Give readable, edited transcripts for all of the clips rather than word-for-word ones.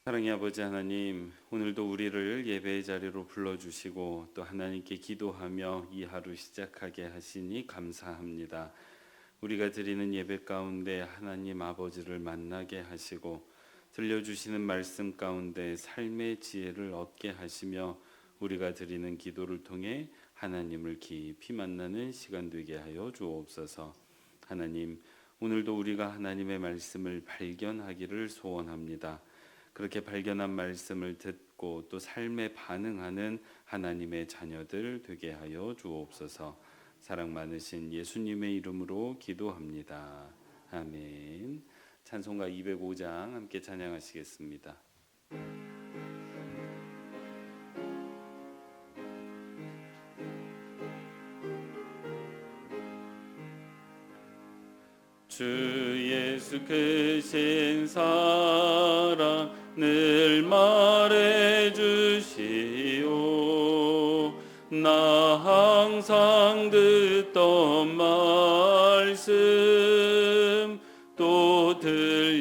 사랑의 아버지 하나님, 오늘도 우리를 예배의 자리로 불러주시고 또 하나님께 기도하며 이 하루 시작하게 하시니 감사합니다. 우리가 드리는 예배 가운데 하나님 아버지를 만나게 하시고 들려주시는 말씀 가운데 삶의 지혜를 얻게 하시며 우리가 드리는 기도를 통해 하나님을 깊이 만나는 시간 되게 하여 주옵소서. 하나님, 오늘도 우리가 하나님의 말씀을 발견하기를 소원합니다. 그렇게 발견한 말씀을 듣고 또 삶에 반응하는 하나님의 자녀들 되게 하여 주옵소서. 사랑 많으신 예수님의 이름으로 기도합니다. 아멘. 찬송가 205장 함께 찬양하시겠습니다. 주 예수 크신 사랑 늘 말해주시오. 나 항상 듣던 말씀 또 들려주시오.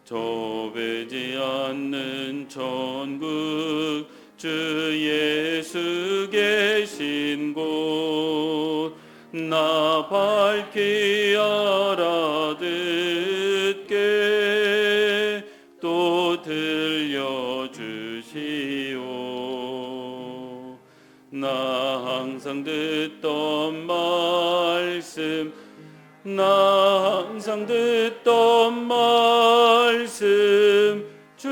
좁지 않는 천국 주 예수 계신 곳 나 밝히 알아듣게 또 들려주시오. 나 항상 듣던 말씀 나 항상 듣던 말씀 주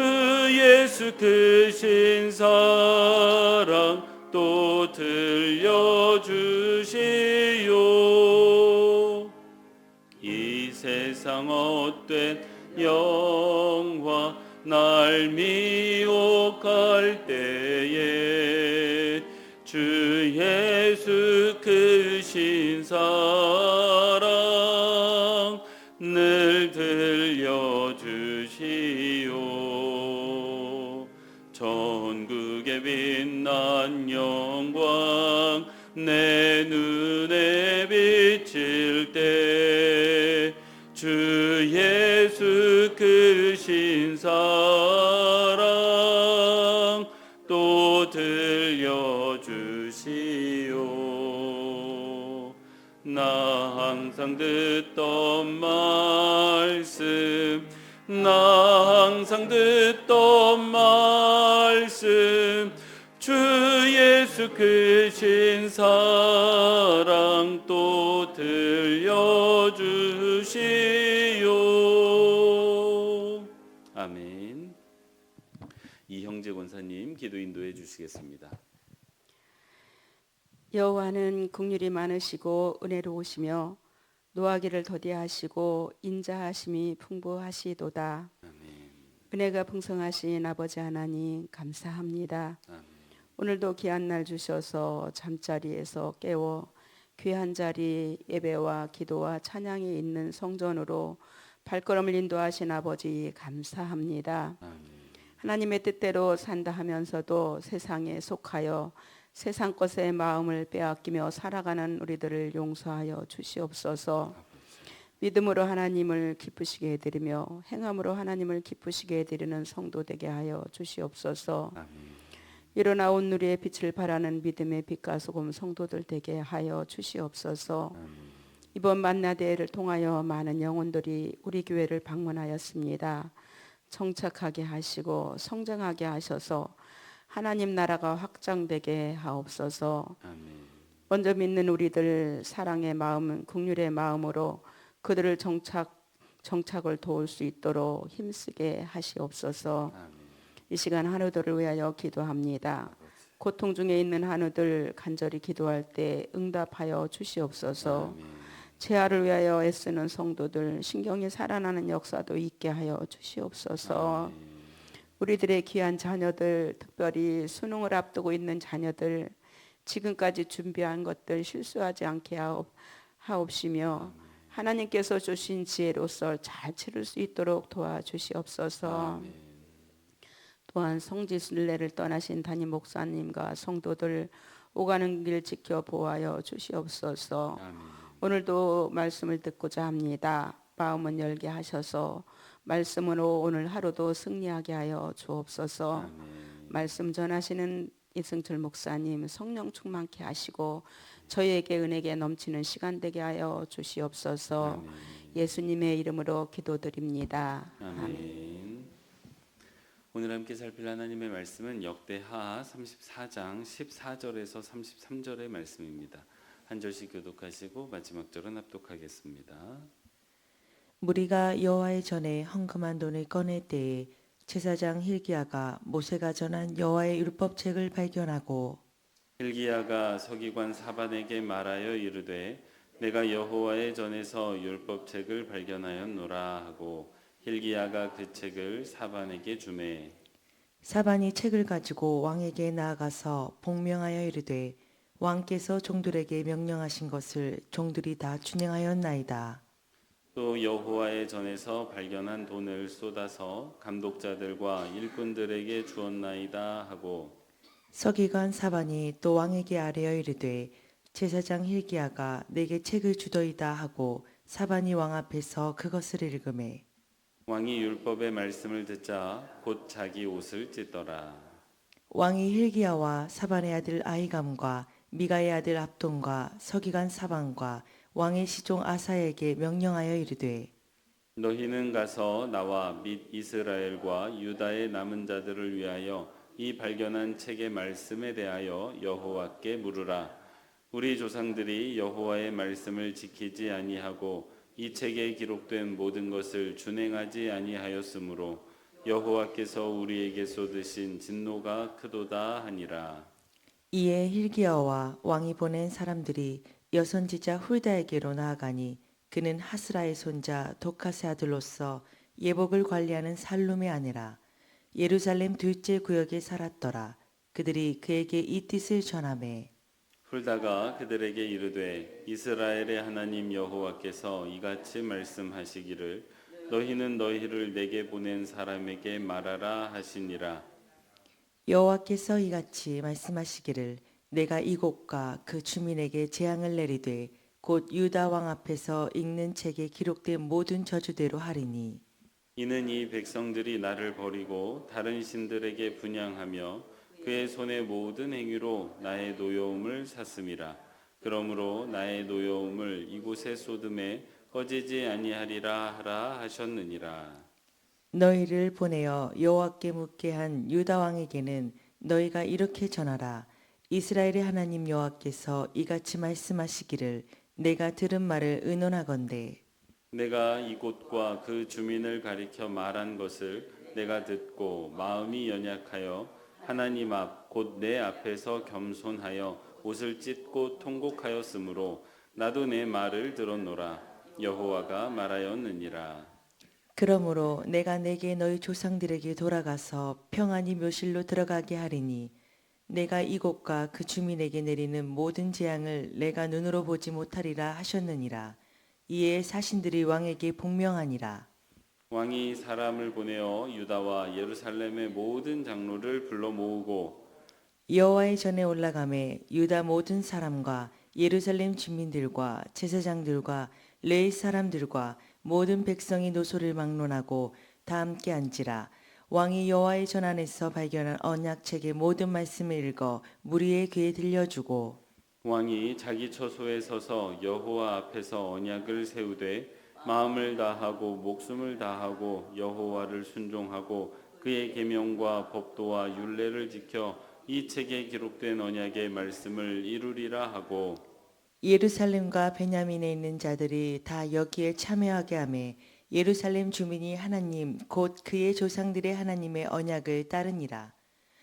예수 크신 사랑 또 들려주시오. 이 세상 헛된 영화 날 미혹할 때에 주 예수 크신 사랑 늘 들려주시오. 천국의 빛난 영광 내 눈에 비칠 때 주 예수 크신 사랑 또 들려주시오. 나 항상 듣던 말씀 나 항상 듣던 말씀 주 예수 크신 사랑 또 들려주시오. 아멘. 이형재 권사님 기도 인도해 주시겠습니다. 여호와는 긍휼이 많으시고 은혜로우시며 노하기를 더디하시고 인자하심이 풍부하시도다. 아멘. 은혜가 풍성하신 아버지 하나님 감사합니다. 아멘. 오늘도 귀한 날 주셔서 잠자리에서 깨워 귀한 자리 예배와 기도와 찬양이 있는 성전으로 발걸음을 인도하신 아버지 감사합니다. 아멘. 하나님의 뜻대로 산다 하면서도 세상에 속하여 세상 것에 마음을 빼앗기며 살아가는 우리들을 용서하여 주시옵소서. 믿음으로 하나님을 기쁘시게 해드리며 행함으로 하나님을 기쁘시게 해드리는 성도 되게 하여 주시옵소서. 아멘. 일어나 온 누리의 빛을 발하는 믿음의 빛과 소금 성도들 되게 하여 주시옵소서. 아멘. 이번 만나대회를 통하여 많은 영혼들이 우리 교회를 방문하였습니다. 정착하게 하시고 성장하게 하셔서 하나님 나라가 확장되게 하옵소서. 아멘. 먼저 믿는 우리들 사랑의 마음, 긍휼의 마음으로 그들을 정착을 도울 수 있도록 힘쓰게 하시옵소서. 아멘. 이 시간 한우들을 위하여 기도합니다. 고통 중에 있는 한우들 간절히 기도할 때 응답하여 주시옵소서. 아멘. 재활을 위하여 애쓰는 성도들 신경이 살아나는 역사도 있게 하여 주시옵소서. 아멘. 우리들의 귀한 자녀들, 특별히 수능을 앞두고 있는 자녀들, 지금까지 준비한 것들 실수하지 않게 하옵시며 하나님께서 주신 지혜로서 잘 치를 수 있도록 도와주시옵소서. 아멘. 또한 성지순례를 떠나신 담임 목사님과 성도들 오가는 길 지켜 보호하여 주시옵소서. 아멘. 오늘도 말씀을 듣고자 합니다. 마음은 열게 하셔서 말씀으로 오늘 하루도 승리하게 하여 주옵소서. 아멘. 말씀 전하시는 이승철 목사님 성령 충만케 하시고 저희에게 은혜가 넘치는 시간 되게 하여 주시옵소서. 아멘. 예수님의 이름으로 기도드립니다. 아멘. 오늘 함께 살필 하나님의 말씀은 역대하 34장 14절에서 33절의 말씀입니다. 한 절씩 교독하시고 마지막 절은 합독하겠습니다. 무리가 여호와의 전에 헌금한 돈을 꺼낼 때에 제사장 힐기야가 모세가 전한 여호와의 율법책을 발견하고 hil기야가 서기관 사반에게 말하여 이르되 내가 여호와의 전에서 율법책을 발견하였노라 하고 hil기야가 그 책을 사반에게 주매 사반이 책을 가지고 왕에게 나아가서 복명하여 이르되 왕께서 종들에게 명령하신 것을 종들이 다 준행하였나이다. 또 여호와의 전에서 발견한 돈을 쏟아서 감독자들과 일꾼들에게 주었나이다 하고 서기관 사반이 또 왕에게 아뢰어 이르되 제사장 힐기야가 내게 책을 주더이다 하고 사반이 왕 앞에서 그것을 읽으매 왕이 율법의 말씀을 듣자 곧 자기 옷을 찢더라. 왕이 힐기야와 사반의 아들 아히감과 미가의 아들 압돈과 서기관 사반과 왕의 시종 아사에게 명령하여 이르되 너희는 가서 나와 및 이스라엘과 유다의 남은 자들을 위하여 이 발견한 책의 말씀에 대하여 여호와께 물으라. 우리 조상들이 여호와의 말씀을 지키지 아니하고 이 책에 기록된 모든 것을 준행하지 아니하였으므로 여호와께서 우리에게 쏟으신 진노가 크도다 하니라. 이에 힐기야와 왕이 보낸 사람들이 여선지자 훌다에게로 나아가니 그는 하스라의 손자 도카스의 아들로서 예복을 관리하는 살룸의 아내라. 예루살렘 둘째 구역에 살았더라. 그들이 그에게 이 뜻을 전하매 훌다가 그들에게 이르되 이스라엘의 하나님 여호와께서 이같이 말씀하시기를 너희는 너희를 내게 보낸 사람에게 말하라 하시니라. 여호와께서 이같이 말씀하시기를 내가 이곳과 그 주민에게 재앙을 내리되 곧 유다 왕 앞에서 읽는 책에 기록된 모든 저주대로 하리니 이는 이 백성들이 나를 버리고 다른 신들에게 분향하며 그의 손의 모든 행위로 나의 노여움을 샀음이라. 그러므로 나의 노여움을 이곳에 쏟음에 꺼지지 아니하리라 하라 하셨느니라. 너희를 보내어 여호와께 묻게 한 유다 왕에게는 너희가 이렇게 전하라. 이스라엘의 하나님 여호와께서 이같이 말씀하시기를 내가 들은 말을 의논하건대 내가 이곳과 그 주민을 가리켜 말한 것을 내가 듣고 마음이 연약하여 하나님 앞 곧 내 앞에서 겸손하여 옷을 찢고 통곡하였으므로 나도 내 말을 들었노라. 여호와가 말하였느니라. 그러므로 내가 내게 너희 조상들에게 돌아가서 평안히 묘실로 들어가게 하리니 내가 이곳과 그 주민에게 내리는 모든 재앙을 내가 눈으로 보지 못하리라 하셨느니라. 이에 사신들이 왕에게 복명하니라. 왕이 사람을 보내어 유다와 예루살렘의 모든 장로를 불러 모으고 여호와의 전에 올라가매 유다 모든 사람과 예루살렘 주민들과 제사장들과 레위 사람들과 모든 백성이 노소를 막론하고 다 함께 앉으라. 왕이 여호와의 전 안에서 발견한 언약책의 모든 말씀을 읽어 무리의 귀에 들려주고 왕이 자기 처소에 서서 여호와 앞에서 언약을 세우되 마음을 다하고 목숨을 다하고 여호와를 순종하고 그의 계명과 법도와 율례를 지켜 이 책에 기록된 언약의 말씀을 이루리라 하고 예루살렘과 베냐민에 있는 자들이 다 여기에 참여하게 하매 예루살렘 주민이 하나님 곧 그의 조상들의 하나님의 언약을 따르니라.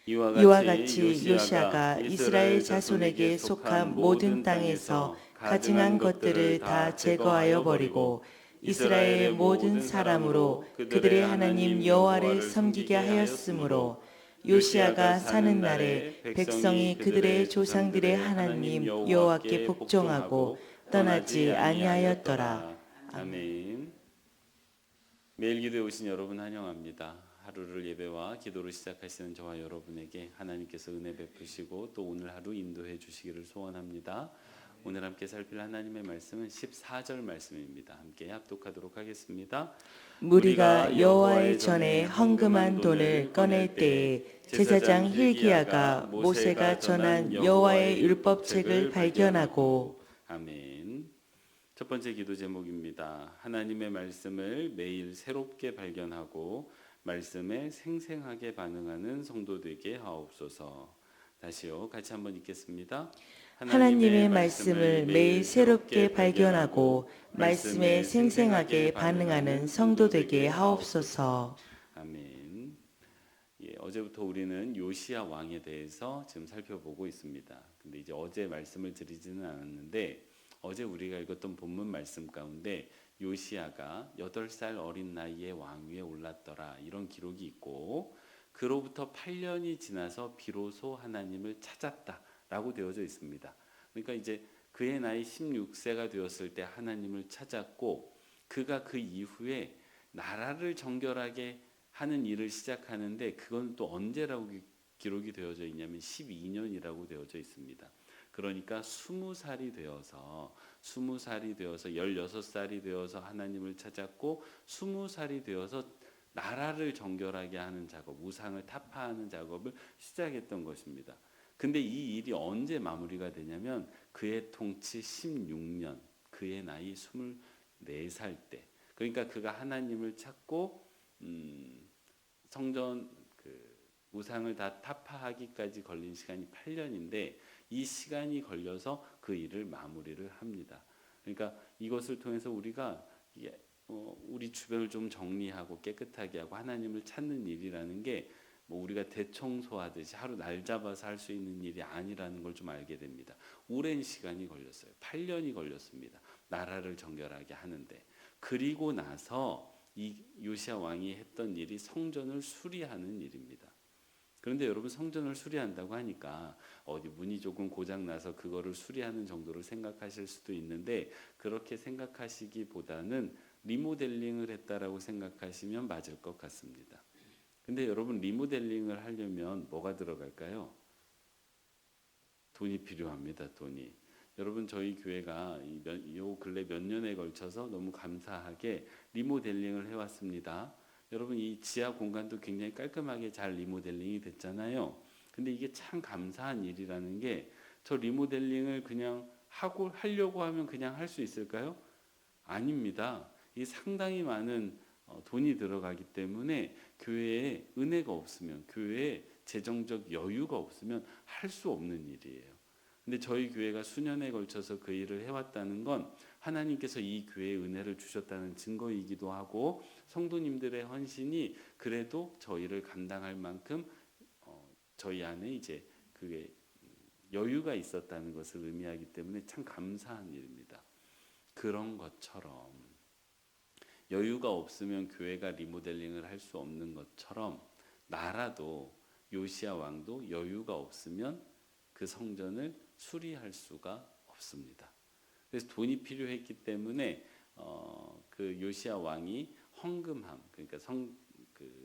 이와 같이 요시아가 이스라엘 자손에게 속한 모든 땅에서 가증한 것들을 다 제거하여 버리고 이스라엘의 모든 사람으로 그들의 하나님 여호와를 섬기게 하였으므로 요시아가 사는 날에 백성이 그들의 조상들의 하나님 여호와께 복종하고 떠나지 아니하였더라. 아멘. 매일 기도에 오신 여러분 환영합니다. 하루를 예배와 기도로 시작하시는 저와 여러분에게 하나님께서 은혜 베푸시고 또 오늘 하루 인도해 주시기를 소원합니다. 오늘 함께 살필 하나님의 말씀은 14절 말씀입니다. 함께 합독하도록 하겠습니다. 무리가 여호와의 전에 헌금한 돈을 꺼낼 때에 제사장 hilki야가 모세가 전한 여호와의 율법책을 발견하고. 아멘. 첫 번째 기도 제목입니다. 하나님의 말씀을 매일 새롭게 발견하고 말씀에 생생하게 반응하는 성도 되게 하옵소서. 다시요. 같이 한번 읽겠습니다. 하나님의 말씀을 매일 새롭게 발견하고 말씀에 생생하게 반응하는 성도 되게 하옵소서. 아멘. 예, 어제부터 우리는 요시야 왕에 대해서 지금 살펴보고 있습니다. 근데 이제 어제 말씀을 드리지는 않았는데 어제 우리가 읽었던 본문 말씀 가운데 요시야가 8살 어린 나이에 왕위에 올랐더라 이런 기록이 있고 그로부터 8년이 지나서 비로소 하나님을 찾았다라고 되어져 있습니다. 그러니까 이제 그의 나이 16세가 되었을 때 하나님을 찾았고 그가 그 이후에 나라를 정결하게 하는 일을 시작하는데 그건 또 언제라고 기록이 되어져 있냐면 12년이라고 되어져 있습니다. 그러니까 20살이 되어서 16살이 되어서 하나님을 찾았고 20살이 되어서 나라를 정결하게 하는 작업, 우상을 타파하는 작업을 시작했던 것입니다. 근데 이 일이 언제 마무리가 되냐면 그의 통치 16년, 그의 나이 24살 때. 그러니까 그가 하나님을 찾고 성전 우상을 다 타파하기까지 걸린 시간이 8년인데 이 시간이 걸려서 그 일을 마무리를 합니다. 그러니까 이것을 통해서 우리가 우리 주변을 좀 정리하고 깨끗하게 하고 하나님을 찾는 일이라는 게 뭐 우리가 대청소하듯이 하루 날 잡아서 할 수 있는 일이 아니라는 걸 좀 알게 됩니다. 오랜 시간이 걸렸어요. 8년이 걸렸습니다. 나라를 정결하게 하는데. 그리고 나서 이 요시야 왕이 했던 일이 성전을 수리하는 일입니다. 그런데 여러분 성전을 수리한다고 하니까 어디 문이 조금 고장나서 그거를 수리하는 정도로 생각하실 수도 있는데 그렇게 생각하시기보다는 리모델링을 했다라고 생각하시면 맞을 것 같습니다. 근데 여러분 리모델링을 하려면 뭐가 들어갈까요? 돈이 필요합니다. 돈이. 여러분 저희 교회가 요 근래 몇 년에 걸쳐서 너무 감사하게 리모델링을 해왔습니다. 여러분 이 지하 공간도 굉장히 깔끔하게 잘 리모델링이 됐잖아요. 근데 이게 참 감사한 일이라는 게 저 리모델링을 그냥 하려고 하면 그냥 할 수 있을까요? 아닙니다. 이 상당히 많은 돈이 들어가기 때문에 교회에 은혜가 없으면 교회에 재정적 여유가 없으면 할 수 없는 일이에요. 근데 저희 교회가 수년에 걸쳐서 그 일을 해왔다는 건 하나님께서 이 교회에 은혜를 주셨다는 증거이기도 하고 성도님들의 헌신이 그래도 저희를 감당할 만큼 저희 안에 이제 그게 여유가 있었다는 것을 의미하기 때문에 참 감사한 일입니다. 그런 것처럼 여유가 없으면 교회가 리모델링을 할 수 없는 것처럼 나라도 요시야 왕도 여유가 없으면 그 성전을 수리할 수가 없습니다. 그래서 돈이 필요했기 때문에 그 요시야 왕이 헌금함, 그러니까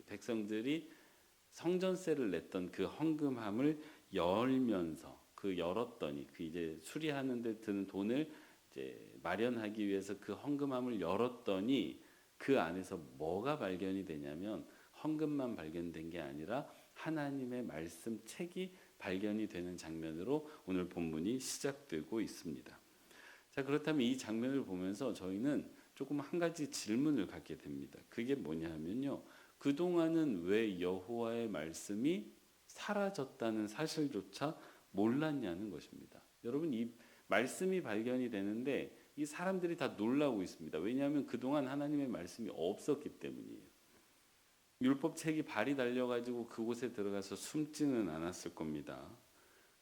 백성들이 성전세를 냈던 그 헌금함을 열면서 열었더니 이제 수리하는 데 드는 돈을 이제 마련하기 위해서 그 헌금함을 열었더니 그 안에서 뭐가 발견이 되냐면 헌금만 발견된 게 아니라 하나님의 말씀 책이 발견이 되는 장면으로 오늘 본문이 시작되고 있습니다. 자, 그렇다면 이 장면을 보면서 저희는 조금 한 가지 질문을 갖게 됩니다. 그게 뭐냐면요. 그동안은 왜 여호와의 말씀이 사라졌다는 사실조차 몰랐냐는 것입니다. 여러분 이 말씀이 발견이 되는데 이 사람들이 다 놀라고 있습니다. 왜냐하면 그동안 하나님의 말씀이 없었기 때문이에요. 율법책이 발이 달려가지고 그곳에 들어가서 숨지는 않았을 겁니다.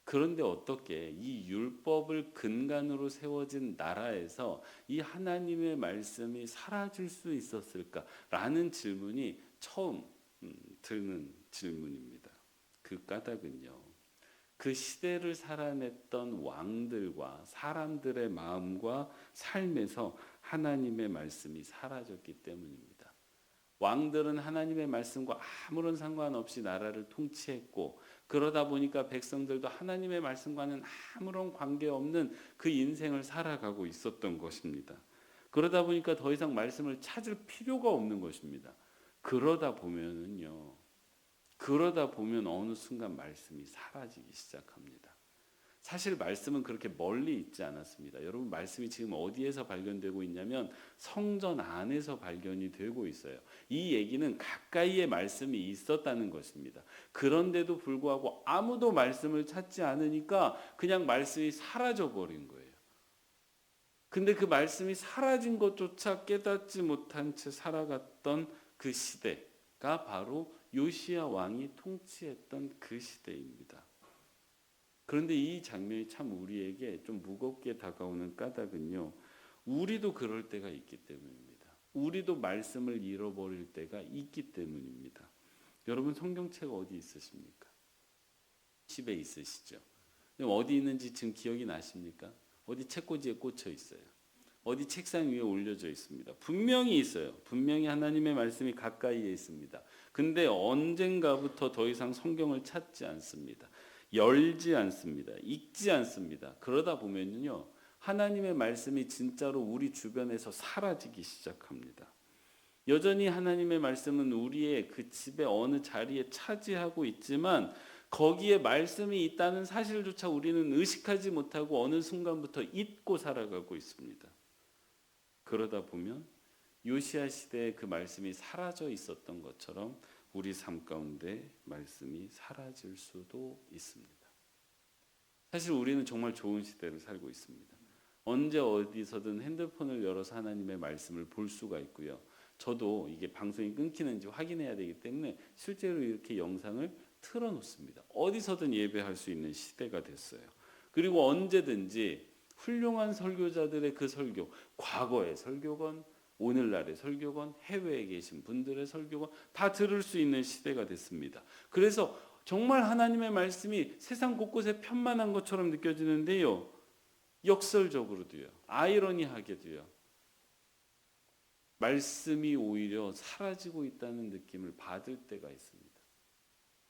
그런데 어떻게 이 율법을 근간으로 세워진 나라에서 이 하나님의 말씀이 사라질 수 있었을까라는 질문이 처음 드는 질문입니다. 그 까닭은요. 그 시대를 살아냈던 왕들과 사람들의 마음과 삶에서 하나님의 말씀이 사라졌기 때문입니다. 왕들은 하나님의 말씀과 아무런 상관없이 나라를 통치했고, 그러다 보니까 백성들도 하나님의 말씀과는 아무런 관계없는 그 인생을 살아가고 있었던 것입니다. 그러다 보니까 더 이상 말씀을 찾을 필요가 없는 것입니다. 그러다 보면 어느 순간 말씀이 사라지기 시작합니다. 사실 말씀은 그렇게 멀리 있지 않았습니다. 여러분, 말씀이 지금 어디에서 발견되고 있냐면 성전 안에서 발견이 되고 있어요. 이 얘기는 가까이에 말씀이 있었다는 것입니다. 그런데도 불구하고 아무도 말씀을 찾지 않으니까 그냥 말씀이 사라져 버린 거예요. 근데 그 말씀이 사라진 것조차 깨닫지 못한 채 살아갔던 그 시대가 바로 요시야 왕이 통치했던 그 시대입니다. 그런데 이 장면이 참 우리에게 좀 무겁게 다가오는 까닭은요, 우리도 그럴 때가 있기 때문입니다. 우리도 말씀을 잃어버릴 때가 있기 때문입니다. 여러분, 성경책 어디 있으십니까? 집에 있으시죠? 어디 있는지 지금 기억이 나십니까? 어디 책꽂이에 꽂혀 있어요. 어디 책상 위에 올려져 있습니다. 분명히 있어요. 분명히 하나님의 말씀이 가까이에 있습니다. 근데 언젠가부터 더 이상 성경을 찾지 않습니다. 열지 않습니다. 읽지 않습니다. 그러다 보면요, 하나님의 말씀이 진짜로 우리 주변에서 사라지기 시작합니다. 여전히 하나님의 말씀은 우리의 그 집의 어느 자리에 차지하고 있지만 거기에 말씀이 있다는 사실조차 우리는 의식하지 못하고 어느 순간부터 잊고 살아가고 있습니다. 그러다 보면 요시야 시대에 그 말씀이 사라져 있었던 것처럼 우리 삶 가운데 말씀이 사라질 수도 있습니다. 사실 우리는 정말 좋은 시대를 살고 있습니다. 언제 어디서든 핸드폰을 열어서 하나님의 말씀을 볼 수가 있고요. 저도 이게 방송이 끊기는지 확인해야 되기 때문에 실제로 이렇게 영상을 틀어놓습니다. 어디서든 예배할 수 있는 시대가 됐어요. 그리고 언제든지 훌륭한 설교자들의 그 설교, 과거의 설교건, 오늘날의 설교건, 해외에 계신 분들의 설교건 다 들을 수 있는 시대가 됐습니다. 그래서 정말 하나님의 말씀이 세상 곳곳에 편만한 것처럼 느껴지는데요, 역설적으로도요, 아이러니하게도요, 말씀이 오히려 사라지고 있다는 느낌을 받을 때가 있습니다.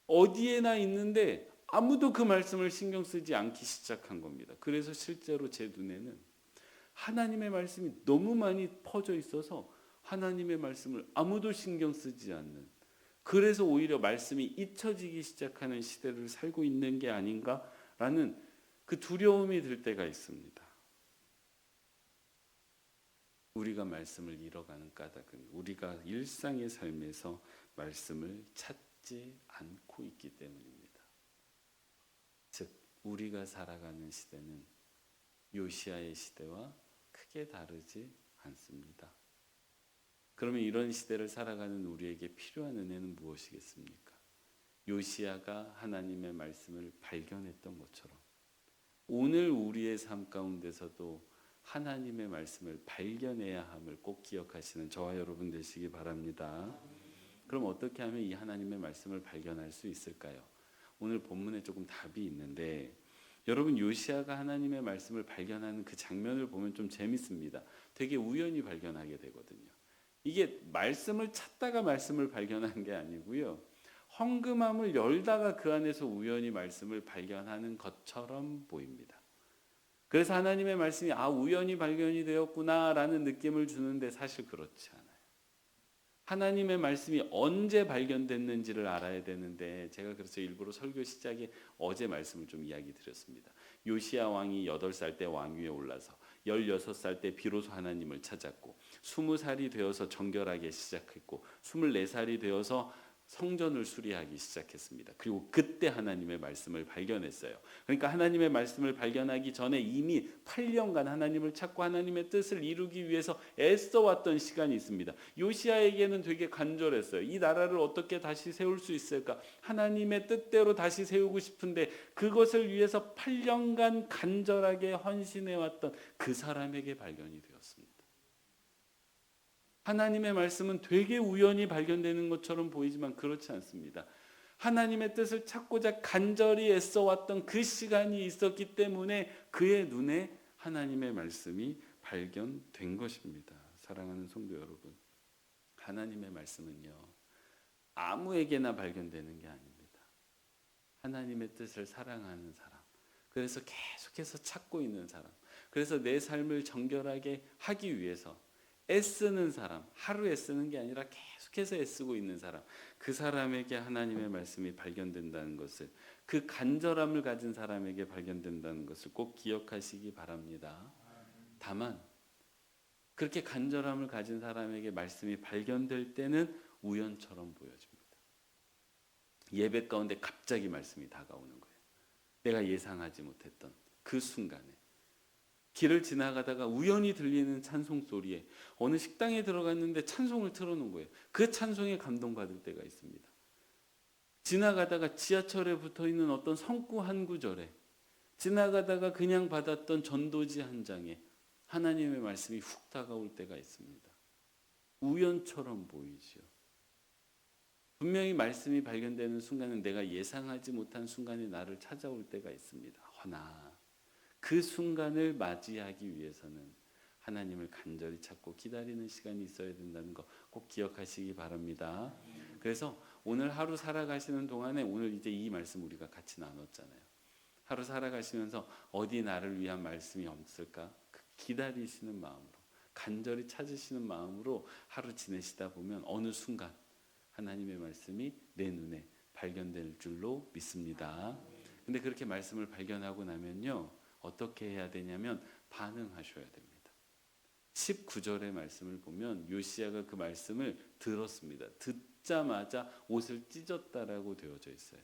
어디에나 있는데 아무도 그 말씀을 신경 쓰지 않기 시작한 겁니다. 그래서 실제로 제 눈에는 하나님의 말씀이 너무 많이 퍼져 있어서 하나님의 말씀을 아무도 신경 쓰지 않는, 그래서 오히려 말씀이 잊혀지기 시작하는 시대를 살고 있는 게 아닌가라는 그 두려움이 들 때가 있습니다. 우리가 말씀을 잃어가는 까닭은 우리가 일상의 삶에서 말씀을 찾지 않고 있기 때문입니다. 즉, 우리가 살아가는 시대는 요시야의 시대와 크게 다르지 않습니다. 그러면 이런 시대를 살아가는 우리에게 필요한 은혜는 무엇이겠습니까? 요시야가 하나님의 말씀을 발견했던 것처럼 오늘 우리의 삶 가운데서도 하나님의 말씀을 발견해야 함을 꼭 기억하시는 저와 여러분 되시기 바랍니다. 그럼 어떻게 하면 이 하나님의 말씀을 발견할 수 있을까요? 오늘 본문에 조금 답이 있는데, 여러분, 요시야가 하나님의 말씀을 발견하는 그 장면을 보면 좀 재밌습니다. 되게 우연히 발견하게 되거든요. 이게 말씀을 찾다가 말씀을 발견한 게 아니고요, 헌금함을 열다가 그 안에서 우연히 말씀을 발견하는 것처럼 보입니다. 그래서 하나님의 말씀이 우연히 발견이 되었구나라는 느낌을 주는데 사실 그렇지 않아요. 하나님의 말씀이 언제 발견됐는지를 알아야 되는데, 제가 그래서 일부러 설교 시작에 어제 말씀을 좀 이야기 드렸습니다. 요시야 왕이 8살 때 왕위에 올라서 16살 때 비로소 하나님을 찾았고, 20살이 되어서 정결하게 시작했고, 24살이 되어서 성전을 수리하기 시작했습니다. 그리고 그때 하나님의 말씀을 발견했어요. 그러니까 하나님의 말씀을 발견하기 전에 이미 8년간 하나님을 찾고 하나님의 뜻을 이루기 위해서 애써왔던 시간이 있습니다. 요시야에게는 되게 간절했어요. 이 나라를 어떻게 다시 세울 수 있을까? 하나님의 뜻대로 다시 세우고 싶은데 그것을 위해서 8년간 간절하게 헌신해왔던 그 사람에게 발견이 되었습니다. 하나님의 말씀은 되게 우연히 발견되는 것처럼 보이지만 그렇지 않습니다. 하나님의 뜻을 찾고자 간절히 애써왔던 그 시간이 있었기 때문에 그의 눈에 하나님의 말씀이 발견된 것입니다. 사랑하는 성도 여러분, 하나님의 말씀은요, 아무에게나 발견되는 게 아닙니다. 하나님의 뜻을 사랑하는 사람, 그래서 계속해서 찾고 있는 사람, 그래서 내 삶을 정결하게 하기 위해서 애쓰는 사람, 하루 애쓰는 게 아니라 계속해서 애쓰고 있는 사람, 그 사람에게 하나님의 말씀이 발견된다는 것을, 그 간절함을 가진 사람에게 발견된다는 것을 꼭 기억하시기 바랍니다. 다만 그렇게 간절함을 가진 사람에게 말씀이 발견될 때는 우연처럼 보여집니다. 예배 가운데 갑자기 말씀이 다가오는 거예요. 내가 예상하지 못했던 그 순간에, 길을 지나가다가 우연히 들리는 찬송 소리에 어느 식당에 들어갔는데 찬송을 틀어놓은 거예요. 그 찬송에 감동받을 때가 있습니다. 지나가다가 지하철에 붙어있는 어떤 성구 한 구절에, 지나가다가 그냥 받았던 전도지 한 장에 하나님의 말씀이 훅 다가올 때가 있습니다. 우연처럼 보이지요. 분명히 말씀이 발견되는 순간은 내가 예상하지 못한 순간에 나를 찾아올 때가 있습니다. 허나 그 순간을 맞이하기 위해서는 하나님을 간절히 찾고 기다리는 시간이 있어야 된다는 거 꼭 기억하시기 바랍니다. 그래서 오늘 하루 살아가시는 동안에, 오늘 이제 이 말씀 우리가 같이 나눴잖아요. 하루 살아가시면서 어디 나를 위한 말씀이 없을까? 기다리시는 마음으로, 간절히 찾으시는 마음으로 하루 지내시다 보면 어느 순간 하나님의 말씀이 내 눈에 발견될 줄로 믿습니다. 근데 그렇게 말씀을 발견하고 나면요, 어떻게 해야 되냐면 반응하셔야 됩니다. 19절의 말씀을 보면 요시야가 그 말씀을 들었습니다. 듣자마자 옷을 찢었다라고 되어져 있어요.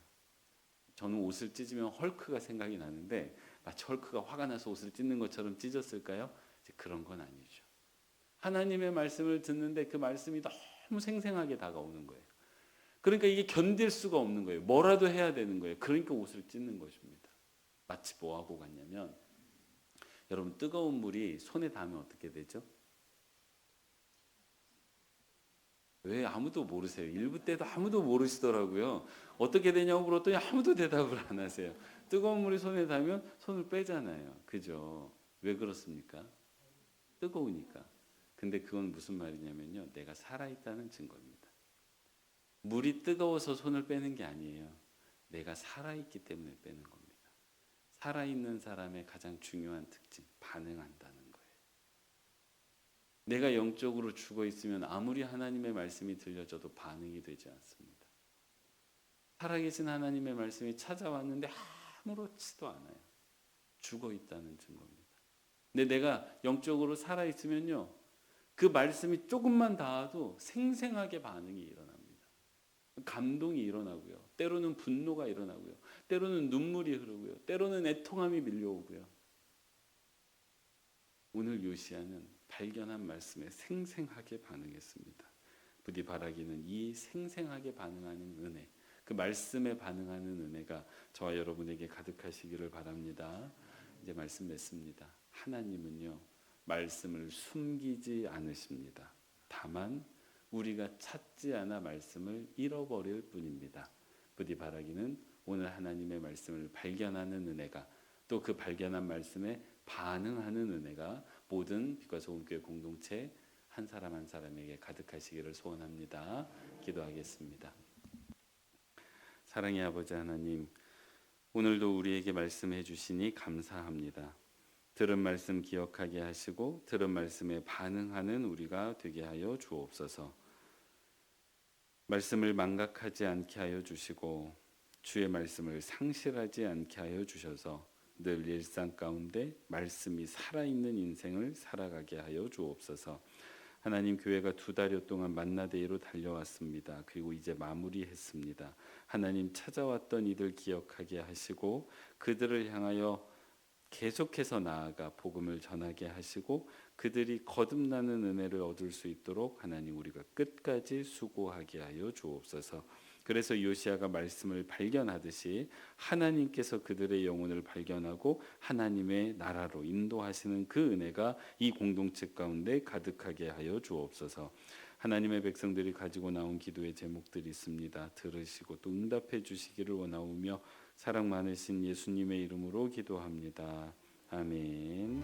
저는 옷을 찢으면 헐크가 생각이 나는데, 마치 헐크가 화가 나서 옷을 찢는 것처럼 찢었을까요? 그런 건 아니죠. 하나님의 말씀을 듣는데 그 말씀이 너무 생생하게 다가오는 거예요. 그러니까 이게 견딜 수가 없는 거예요. 뭐라도 해야 되는 거예요. 그러니까 옷을 찢는 것입니다. 마치 뭐하고 같냐면, 여러분 뜨거운 물이 손에 닿으면 어떻게 되죠? 왜 아무도 모르세요? 일부 때도 아무도 모르시더라고요. 어떻게 되냐고 물었더니 아무도 대답을 안 하세요. 뜨거운 물이 손에 닿으면 손을 빼잖아요. 그죠? 왜 그렇습니까? 뜨거우니까. 근데 그건 무슨 말이냐면요, 내가 살아있다는 증거입니다. 물이 뜨거워서 손을 빼는 게 아니에요. 내가 살아있기 때문에 빼는 겁니다. 살아있는 사람의 가장 중요한 특징, 반응한다는 거예요. 내가 영적으로 죽어 있으면 아무리 하나님의 말씀이 들려져도 반응이 되지 않습니다. 살아계신 하나님의 말씀이 찾아왔는데 아무렇지도 않아요. 죽어 있다는 증거입니다. 근데 내가 영적으로 살아 있으면요, 그 말씀이 조금만 닿아도 생생하게 반응이 일어납니다. 감동이 일어나고요, 때로는 분노가 일어나고요, 때로는 눈물이 흐르고요, 때로는 애통함이 밀려오고요. 오늘 요시야는 발견한 말씀에 생생하게 반응했습니다. 부디 바라기는 이 생생하게 반응하는 은혜, 그 말씀에 반응하는 은혜가 저와 여러분에게 가득하시기를 바랍니다. 이제 말씀 맺습니다. 하나님은요, 말씀을 숨기지 않으십니다. 다만 우리가 찾지 않아 말씀을 잃어버릴 뿐입니다. 부디 바라기는 오늘 하나님의 말씀을 발견하는 은혜가, 또 그 발견한 말씀에 반응하는 은혜가 모든 빛과 소금교회 공동체 한 사람 한 사람에게 가득하시기를 소원합니다. 기도하겠습니다. 사랑의 아버지 하나님, 오늘도 우리에게 말씀해 주시니 감사합니다. 들은 말씀 기억하게 하시고 들은 말씀에 반응하는 우리가 되게 하여 주옵소서. 말씀을 망각하지 않게 하여 주시고 주의 말씀을 상실하지 않게 하여 주셔서 늘 일상 가운데 말씀이 살아있는 인생을 살아가게 하여 주옵소서. 하나님, 교회가 2달여 동안 만나데이로 달려왔습니다. 그리고 이제 마무리했습니다. 하나님, 찾아왔던 이들 기억하게 하시고 그들을 향하여 계속해서 나아가 복음을 전하게 하시고 그들이 거듭나는 은혜를 얻을 수 있도록 하나님, 우리가 끝까지 수고하게 하여 주옵소서. 그래서 요시야가 말씀을 발견하듯이 하나님께서 그들의 영혼을 발견하고 하나님의 나라로 인도하시는 그 은혜가 이 공동체 가운데 가득하게 하여 주옵소서. 하나님의 백성들이 가지고 나온 기도의 제목들이 있습니다. 들으시고 또 응답해 주시기를 원하오며 사랑 많으신 예수님의 이름으로 기도합니다. 아멘.